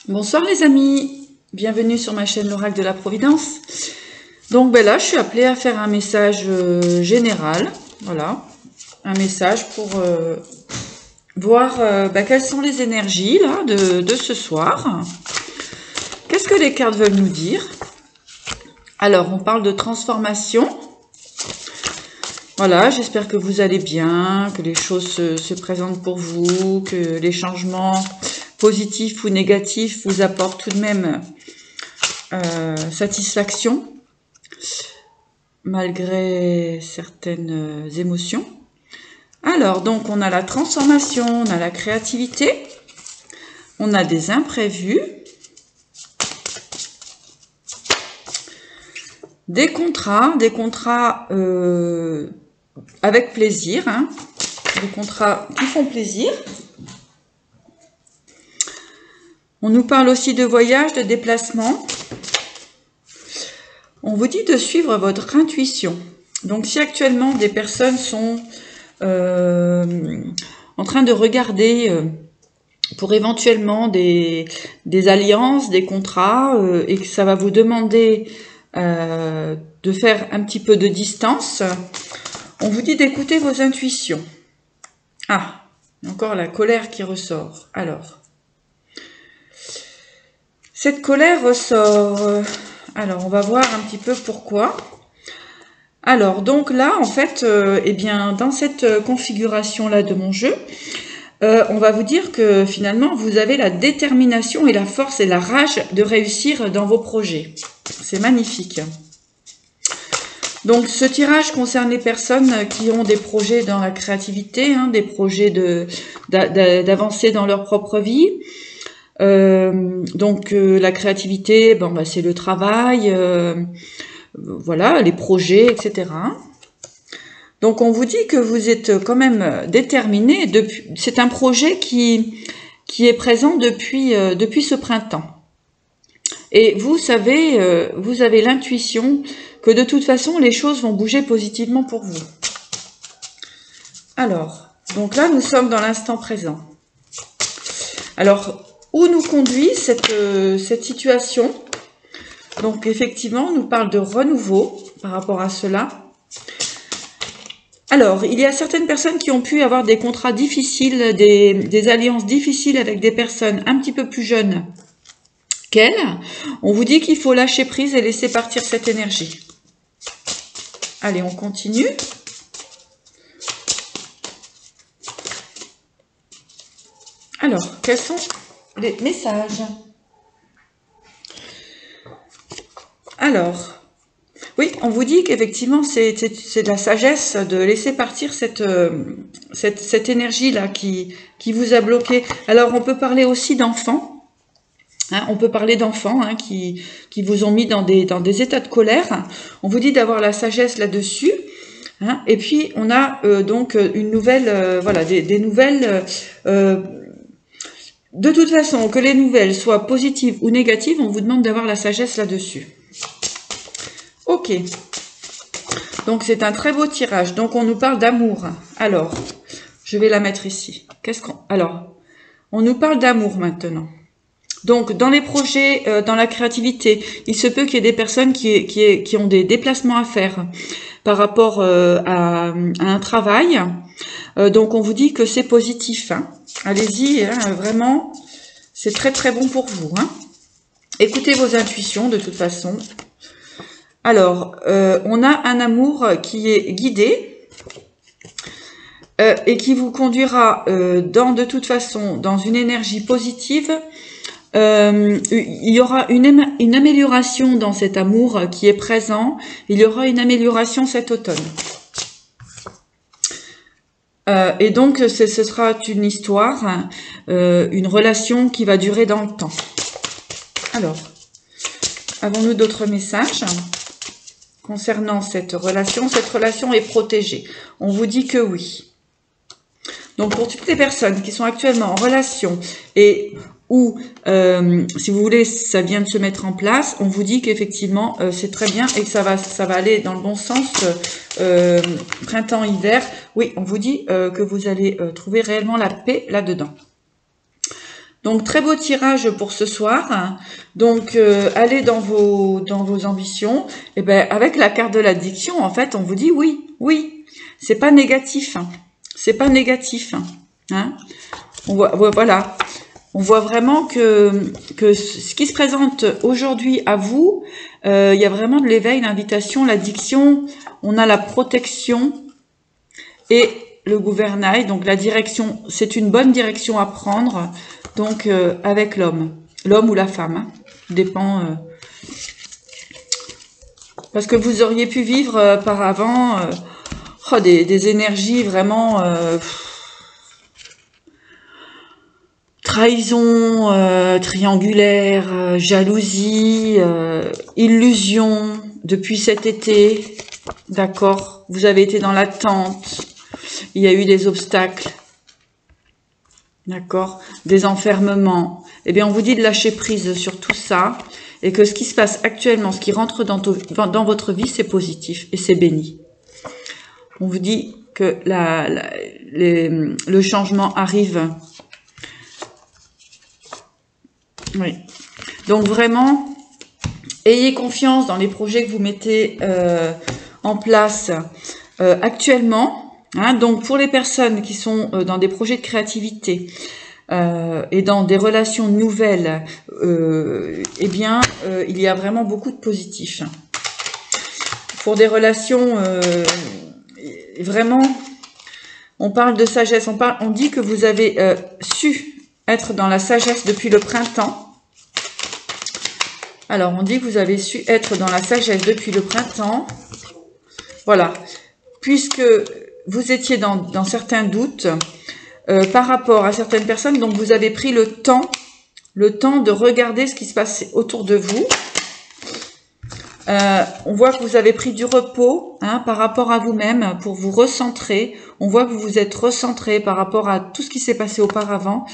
Bonsoir les amis, bienvenue sur ma chaîne l'Oracle de la Providence. Donc là, je suis appelée à faire un message général, voilà, un message pour voir quelles sont les énergies là de ce soir. Qu'est-ce que les cartes veulent nous dire? Alors, on parle de transformation. Voilà, j'espère que vous allez bien, que les choses se présentent pour vous, que les changements positifs ou négatifs vous apportent tout de même satisfaction, malgré certaines émotions. Alors, donc, on a la transformation, on a la créativité, on a des imprévus, des contrats avec plaisir, hein, des contrats qui font plaisir. On nous parle aussi de voyage, de déplacement. On vous dit de suivre votre intuition. Donc, si actuellement des personnes sont en train de regarder pour éventuellement des alliances, des contrats, et que ça va vous demander de faire un petit peu de distance, on vous dit d'écouter vos intuitions. Ah, encore la colère qui ressort. Alors, cette colère ressort. Alors, on va voir un petit peu pourquoi. Alors, donc là, en fait, eh bien, dans cette configuration-là de mon jeu, on va vous dire que finalement, vous avez la détermination et la force et la rage de réussir dans vos projets. C'est magnifique. Donc, ce tirage concerne les personnes qui ont des projets dans la créativité, hein, des projets d'avancer dans leur propre vie. La créativité, c'est le travail, voilà, les projets, etc. Donc, on vous dit que vous êtes quand même déterminé. C'est un projet qui est présent depuis ce printemps. Et vous savez, vous avez l'intuition que de toute façon, les choses vont bouger positivement pour vous. Alors, donc là, nous sommes dans l'instant présent. Alors, où nous conduit cette situation? Donc, effectivement, on nous parle de renouveau par rapport à cela. Alors, il y a certaines personnes qui ont pu avoir des contrats difficiles, des alliances difficiles avec des personnes un petit peu plus jeunes qu'elles. On vous dit qu'il faut lâcher prise et laisser partir cette énergie. Allez, on continue. Alors, quels sont les messages? Alors, oui, on vous dit qu'effectivement, c'est de la sagesse de laisser partir cette énergie-là qui vous a bloqué. Alors, on peut parler aussi d'enfants. Hein, on peut parler d'enfants hein, qui vous ont mis dans des états de colère. On vous dit d'avoir la sagesse là-dessus. Hein, et puis, on a donc une nouvelle, voilà, des nouvelles... de toute façon, que les nouvelles soient positives ou négatives, on vous demande d'avoir la sagesse là-dessus. Ok. Donc, c'est un très beau tirage. Donc, on nous parle d'amour. Alors, je vais la mettre ici. Alors, on nous parle d'amour maintenant. Donc, dans les projets, dans la créativité, il se peut qu'il y ait des personnes qui ont des déplacements à faire par rapport à un travail. Donc, on vous dit que c'est positif. Hein. Allez-y, hein, vraiment, c'est très très bon pour vous. Hein. Écoutez vos intuitions de toute façon. Alors, on a un amour qui est guidé et qui vous conduira de toute façon dans une énergie positive. Il y aura une amélioration dans cet amour qui est présent. Il y aura une amélioration cet automne. Et donc, ce sera une histoire, une relation qui va durer dans le temps. Alors, avons-nous d'autres messages concernant cette relation? Cette relation est protégée. On vous dit que oui. Donc, pour toutes les personnes qui sont actuellement en relation et ou, si vous voulez, ça vient de se mettre en place, on vous dit qu'effectivement, c'est très bien et que ça va aller dans le bon sens, printemps-hiver. Oui, on vous dit que vous allez trouver réellement la paix là-dedans. Donc, très beau tirage pour ce soir. Donc, allez dans vos ambitions. Et ben, avec la carte de l'addiction, en fait, on vous dit oui, oui. C'est pas négatif. C'est pas négatif. Hein. On voit, voilà. On voit vraiment que ce qui se présente aujourd'hui à vous, il y a vraiment de l'éveil, l'invitation, l'addiction. On a la protection et le gouvernail. Donc, la direction, c'est une bonne direction à prendre. Donc, avec l'homme ou la femme, hein, dépend. Parce que vous auriez pu vivre par avant des énergies vraiment trahison, triangulaire, jalousie, illusion depuis cet été. D'accord, vous avez été dans l'attente, il y a eu des obstacles. D'accord, des enfermements. Eh bien, on vous dit de lâcher prise sur tout ça et que ce qui se passe actuellement, ce qui rentre dans votre vie, c'est positif et c'est béni. On vous dit que le changement arrive. Oui. Donc, vraiment, ayez confiance dans les projets que vous mettez en place actuellement. Hein, donc pour les personnes qui sont dans des projets de créativité et dans des relations nouvelles, eh bien il y a vraiment beaucoup de positifs. Pour des relations vraiment, on parle de sagesse, on dit que vous avez su être dans la sagesse depuis le printemps. Alors on dit que vous avez su être dans la sagesse depuis le printemps. Voilà, puisque vous étiez dans certains doutes par rapport à certaines personnes, donc vous avez pris le temps de regarder ce qui se passe autour de vous. On voit que vous avez pris du repos par rapport à vous-même pour vous recentrer. On voit que vous vous êtes recentré par rapport à tout ce qui s'est passé auparavant.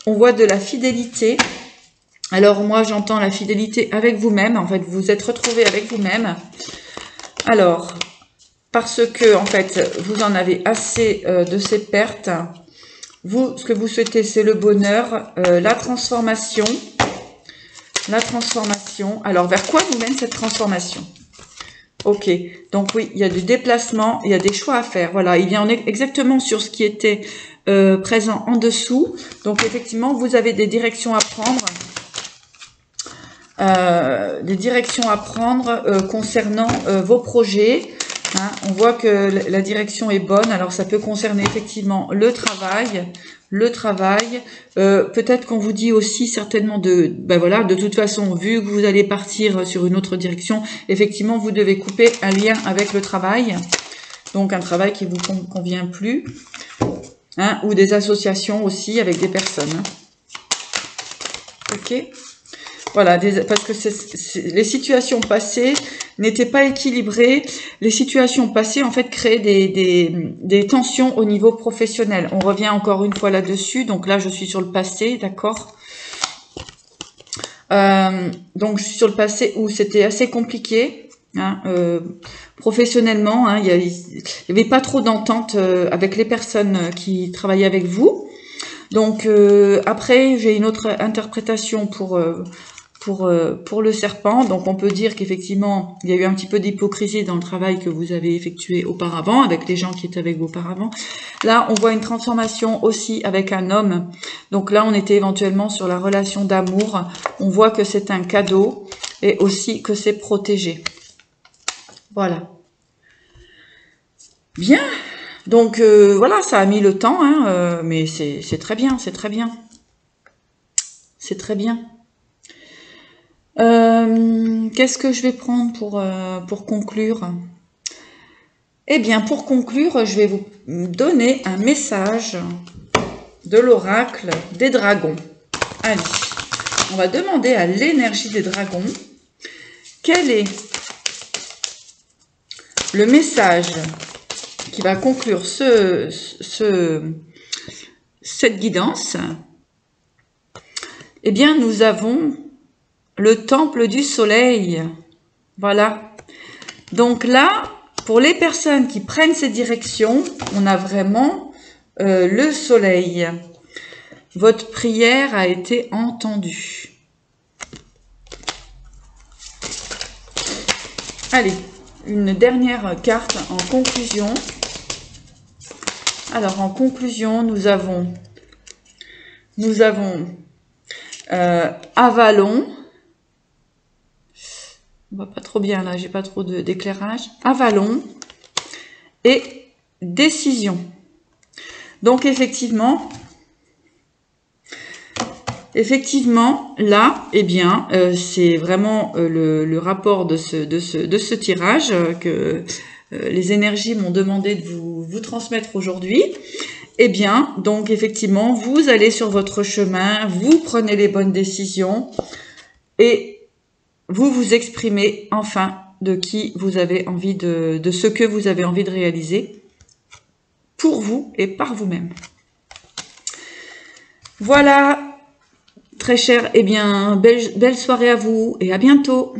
On voit de la fidélité. Alors moi j'entends la fidélité avec vous-même. En fait, vous vous êtes retrouvé avec vous-même. Alors, parce que, en fait, vous en avez assez de ces pertes. Vous, ce que vous souhaitez, c'est le bonheur, la transformation. La transformation. Alors, vers quoi vous mène cette transformation? Ok. Donc, oui, il y a du déplacement, il y a des choix à faire. Voilà, il vient exactement sur ce qui était présent en dessous. Donc, effectivement, vous avez des directions à prendre. Concernant vos projets. Hein, on voit que la direction est bonne, alors ça peut concerner effectivement le travail, peut-être qu'on vous dit aussi certainement de toute façon, vu que vous allez partir sur une autre direction, effectivement vous devez couper un lien avec le travail, donc un travail qui vous convient plus, hein, ou des associations aussi avec des personnes. Hein. Ok. Voilà, parce que les situations passées n'étaient pas équilibrées. Les situations passées, en fait, créaient des tensions au niveau professionnel. On revient encore une fois là-dessus. Donc là, je suis sur le passé, d'accord. Donc, je suis sur le passé où c'était assez compliqué. Hein, professionnellement, hein, il y avait pas trop d'entente avec les personnes qui travaillaient avec vous. Donc, après, j'ai une autre interprétation pour le serpent. Donc on peut dire qu'effectivement il y a eu un petit peu d'hypocrisie dans le travail que vous avez effectué auparavant avec les gens qui étaient avec vous auparavant. Là on voit une transformation aussi avec un homme. Donc là on était éventuellement sur la relation d'amour. On voit que c'est un cadeau et aussi que c'est protégé. Voilà. Bien. Donc voilà, ça a mis le temps, hein, mais c'est très bien, c'est très bien. C'est très bien. Qu'est-ce que je vais prendre pour conclure? Eh bien, pour conclure, je vais vous donner un message de l'oracle des dragons. Allez, on va demander à l'énergie des dragons quel est le message qui va conclure cette guidance. Eh bien, nous avons le temple du soleil. Voilà. Donc là, pour les personnes qui prennent ces directions, on a vraiment le soleil. votre prière a été entendue. Allez, une dernière carte en conclusion. Alors, en conclusion, nous avons Avalon. On voit pas trop bien là, j'ai pas trop d'éclairage. Avalon et décision. Donc effectivement, là, eh bien, c'est vraiment le rapport de ce tirage que les énergies m'ont demandé de vous transmettre aujourd'hui. Eh bien, donc effectivement, vous allez sur votre chemin, vous prenez les bonnes décisions et vous vous exprimez enfin de qui vous avez envie de ce que vous avez envie de réaliser pour vous et par vous-même. Voilà. Très cher, eh bien, belle soirée à vous et à bientôt.